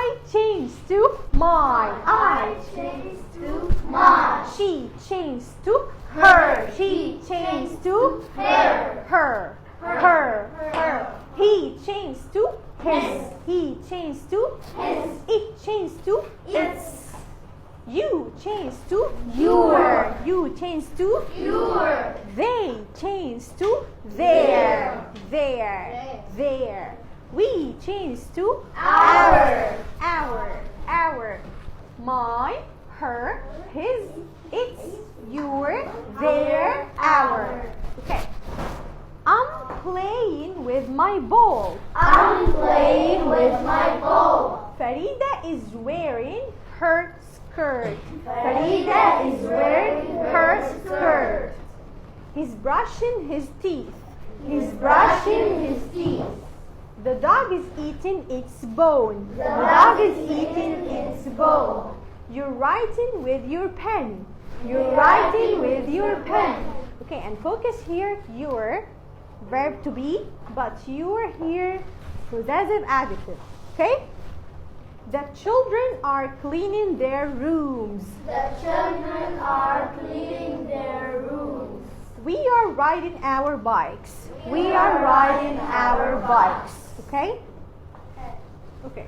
I changed to my. I changed to my. She changed to her. He He changed to her. her. Her. He changed to his. He changed to His. it changed to Its. you changed to Your. You changed to Your. they changed to their. Their. We changed to Our. Our. My, her, his, its, your, their, our. Okay. I'm playing with my ball. I'm playing with my ball. Farida is wearing her skirt. Farida is wearing her skirt. He's brushing his teeth. He's brushing his teeth. The dog is eating its bone. The dog is eating its bone. You're writing with your pen. You're writing with your pen. Okay, and focus here, your verb to be, but you're here possessive adjective. Okay? The children are cleaning their rooms. The children are cleaning their rooms. We are riding our bikes. We are riding our bikes. Okay? Okay.